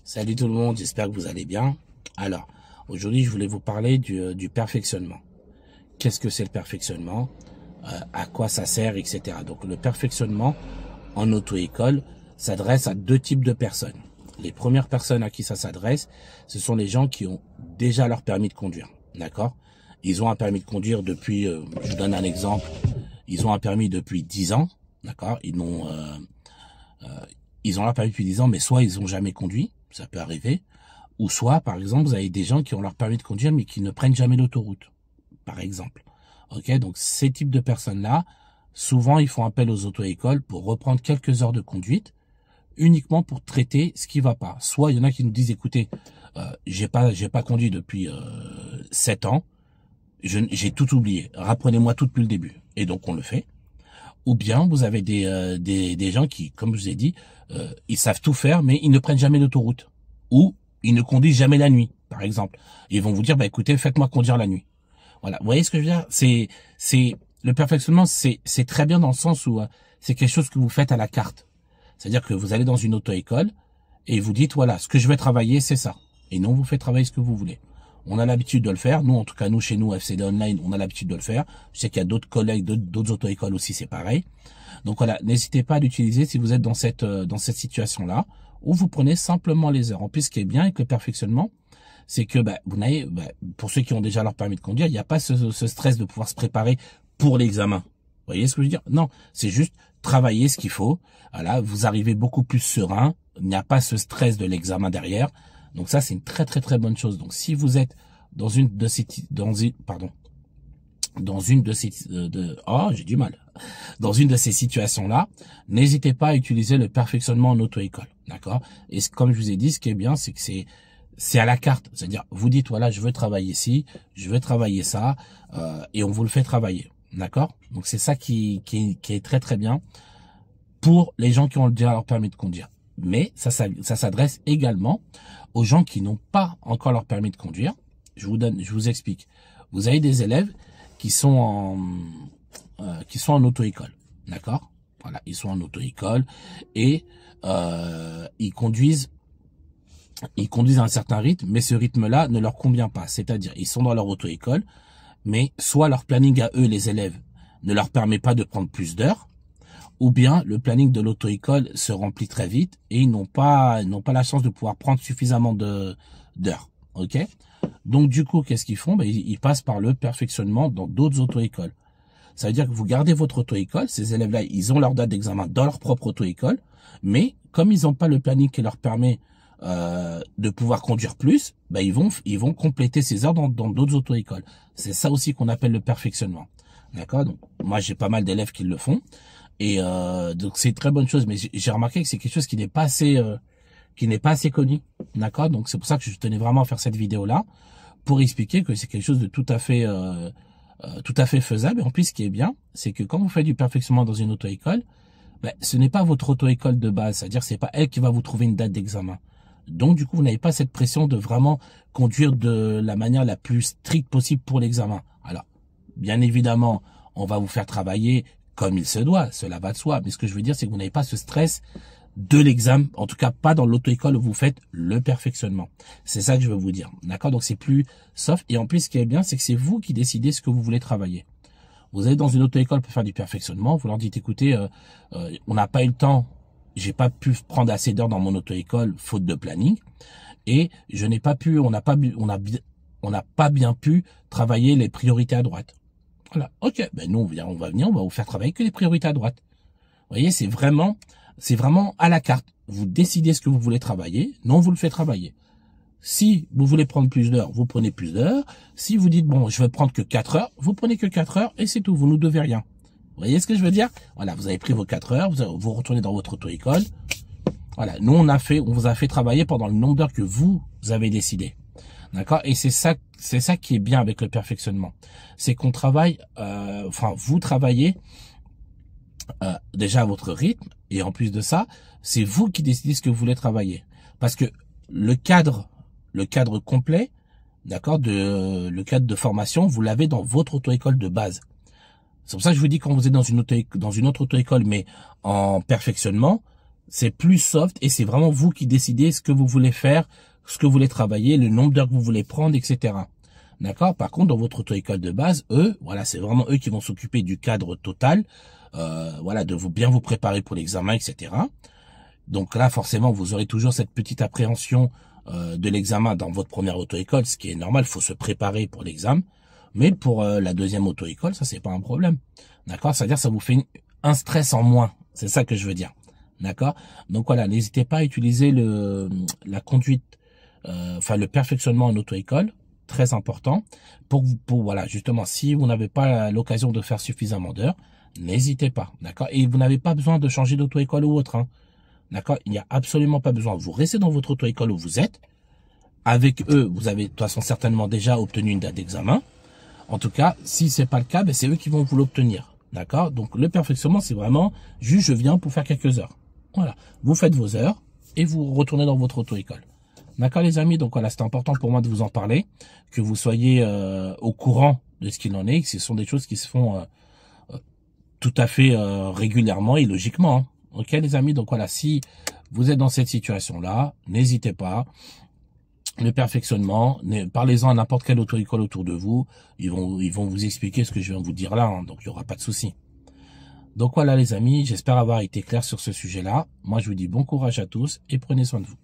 Salut tout le monde, j'espère que vous allez bien. Alors, aujourd'hui, je voulais vous parler du perfectionnement. Qu'est-ce que c'est le perfectionnement? À quoi ça sert, etc. Donc, le perfectionnement en auto-école s'adresse à deux types de personnes. Les premières personnes à qui ça s'adresse, ce sont les gens qui ont déjà leur permis de conduire. D'accord? Ils ont un permis de conduire depuis, je vous donne un exemple, ils ont un permis depuis 10 ans. D'accord? Ils ont leur permis depuis 10 ans, mais soit ils n'ont jamais conduit, ça peut arriver, ou soit, par exemple, vous avez des gens qui ont leur permis de conduire, mais qui ne prennent jamais l'autoroute, par exemple. Ok, donc ces types de personnes-là, souvent, ils font appel aux auto-écoles pour reprendre quelques heures de conduite, uniquement pour traiter ce qui va pas. Soit il y en a qui nous disent, écoutez, j'ai pas conduit depuis 7 ans, j'ai tout oublié, rapprenez-moi tout depuis le début. Et donc on le fait. Ou bien vous avez des gens qui, comme je vous ai dit, ils savent tout faire, mais ils ne prennent jamais l'autoroute. Ou ils ne conduisent jamais la nuit, par exemple. Ils vont vous dire, bah écoutez, faites-moi conduire la nuit. Voilà, vous voyez ce que je veux dire? C'est le perfectionnement, c'est très bien dans le sens où c'est quelque chose que vous faites à la carte. C'est-à-dire que vous allez dans une auto-école et vous dites, voilà, ce que je vais travailler, c'est ça. Et non, vous faites travailler ce que vous voulez. On a l'habitude de le faire. Nous, en tout cas, nous, chez nous, FCD Online, on a l'habitude de le faire. Je sais qu'il y a d'autres collègues, d'autres auto-écoles aussi, c'est pareil. Donc voilà, n'hésitez pas à l'utiliser si vous êtes dans cette situation-là, où vous prenez simplement les heures. En plus, ce qui est bien avec le perfectionnement, c'est que vous n'avez, pour ceux qui ont déjà leur permis de conduire, il n'y a pas ce stress de pouvoir se préparer pour l'examen. Vous voyez ce que je veux dire? Non, c'est juste travailler ce qu'il faut. Voilà, vous arrivez beaucoup plus serein. Il n'y a pas ce stress de l'examen derrière. Donc ça, c'est une très très très bonne chose. Donc si vous êtes dans une de ces dans une de ces situations-là, n'hésitez pas à utiliser le perfectionnement en auto-école, d'accord? Et comme je vous ai dit, ce qui est bien, c'est que c'est à la carte, c'est-à-dire vous dites voilà, je veux travailler ci, je veux travailler ça, et on vous le fait travailler, d'accord? Donc c'est ça qui est très très bien pour les gens qui ont déjà leur permis de conduire. Mais ça s'adresse également aux gens qui n'ont pas encore leur permis de conduire. Je vous explique. Vous avez des élèves qui sont en auto-école, d'accord? Voilà, ils sont en auto-école et ils conduisent à un certain rythme, mais ce rythme-là ne leur convient pas. C'est-à-dire, ils sont dans leur auto-école, mais soit leur planning à eux, les élèves, ne leur permet pas de prendre plus d'heures, ou bien le planning de l'auto-école se remplit très vite et ils n'ont pas la chance de pouvoir prendre suffisamment d'heures. Ok? Donc du coup, qu'est-ce qu'ils font? Ils passent par le perfectionnement dans d'autres auto-écoles. Ça veut dire que vous gardez votre auto-école, ces élèves-là, ils ont leur date d'examen dans leur propre auto-école, mais comme ils n'ont pas le planning qui leur permet de pouvoir conduire plus, ils vont compléter ces heures dans d'autres auto-écoles. C'est ça aussi qu'on appelle le perfectionnement. D'accord? Donc moi j'ai pas mal d'élèves qui le font. Et donc c'est une très bonne chose, mais j'ai remarqué que c'est quelque chose qui n'est pas assez connu, d'accord? Donc c'est pour ça que je tenais vraiment à faire cette vidéo là pour expliquer que c'est quelque chose de tout à fait faisable. Et en plus, ce qui est bien, c'est que quand vous faites du perfectionnement dans une auto-école, ce n'est pas votre auto-école de base, c'est-à-dire c'est pas elle qui va vous trouver une date d'examen. Donc du coup, vous n'avez pas cette pression de vraiment conduire de la manière la plus stricte possible pour l'examen. Alors, bien évidemment, on va vous faire travailler comme il se doit, cela va de soi. Mais ce que je veux dire, c'est que vous n'avez pas ce stress de l'examen, en tout cas pas dans l'auto-école où vous faites le perfectionnement. C'est ça que je veux vous dire. D'accord? Donc c'est plus soft. Et en plus, ce qui est bien, c'est que c'est vous qui décidez ce que vous voulez travailler. Vous allez dans une auto-école pour faire du perfectionnement, vous leur dites, écoutez, on n'a pas eu le temps, j'ai pas pu prendre assez d'heures dans mon auto-école, faute de planning, et je n'ai pas pu, on n'a pas bien pu travailler les priorités à droite. Voilà, ok, nous on va venir, on va vous faire travailler que les priorités à droite. Vous voyez, c'est vraiment à la carte. Vous décidez ce que vous voulez travailler, non, vous le faites travailler. Si vous voulez prendre plus d'heures, vous prenez plus d'heures. Si vous dites, bon, je vais prendre que 4 heures, vous prenez que 4 heures et c'est tout, vous nous devez rien. Vous voyez ce que je veux dire? Voilà, vous avez pris vos 4 heures, vous retournez dans votre auto-école. Voilà, nous on vous a fait travailler pendant le nombre d'heures que vous avez décidé. D'accord? Et c'est ça qui est bien avec le perfectionnement. C'est qu'on travaille, vous travaillez déjà à votre rythme, et en plus de ça, c'est vous qui décidez ce que vous voulez travailler. Parce que le cadre complet, d'accord, le cadre de formation, vous l'avez dans votre auto-école de base. C'est pour ça que je vous dis, quand vous êtes dans une autre auto-école, mais en perfectionnement, C'est plus soft et c'est vraiment vous qui décidez ce que vous voulez faire, ce que vous voulez travailler, le nombre d'heures que vous voulez prendre, etc. D'accord? Par contre, dans votre auto-école de base, eux, voilà, c'est vraiment eux qui vont s'occuper du cadre total, voilà, de bien vous préparer pour l'examen, etc. Donc là, forcément, vous aurez toujours cette petite appréhension de l'examen dans votre première auto-école, ce qui est normal, il faut se préparer pour l'examen. Mais pour la deuxième auto-école, ça, c'est pas un problème. D'accord? C'est-à-dire, ça vous fait un stress en moins. C'est ça que je veux dire. D'accord? Donc voilà, n'hésitez pas à utiliser la conduite, le perfectionnement en auto-école, très important, pour voilà, justement, si vous n'avez pas l'occasion de faire suffisamment d'heures, n'hésitez pas. D'accord? Et vous n'avez pas besoin de changer d'auto-école ou autre, hein. D'accord? Il n'y a absolument pas besoin. Vous restez dans votre auto-école où vous êtes. Avec eux, vous avez de toute façon certainement déjà obtenu une date d'examen. En tout cas, si c'est pas le cas, ben c'est eux qui vont vous l'obtenir. D'accord? Donc le perfectionnement, c'est vraiment juste je viens pour faire quelques heures. Voilà. Vous faites vos heures et vous retournez dans votre auto-école. D'accord les amis? Donc voilà, c'est important pour moi de vous en parler, que vous soyez au courant de ce qu'il en est, que ce sont des choses qui se font tout à fait régulièrement et logiquement, hein. Ok les amis? Donc voilà, si vous êtes dans cette situation-là, n'hésitez pas. Le perfectionnement, parlez-en à n'importe quelle auto-école autour de vous. Ils vont vous expliquer ce que je viens de vous dire là, hein, donc il n'y aura pas de souci. Donc voilà les amis, j'espère avoir été clair sur ce sujet-là. Moi je vous dis bon courage à tous et prenez soin de vous.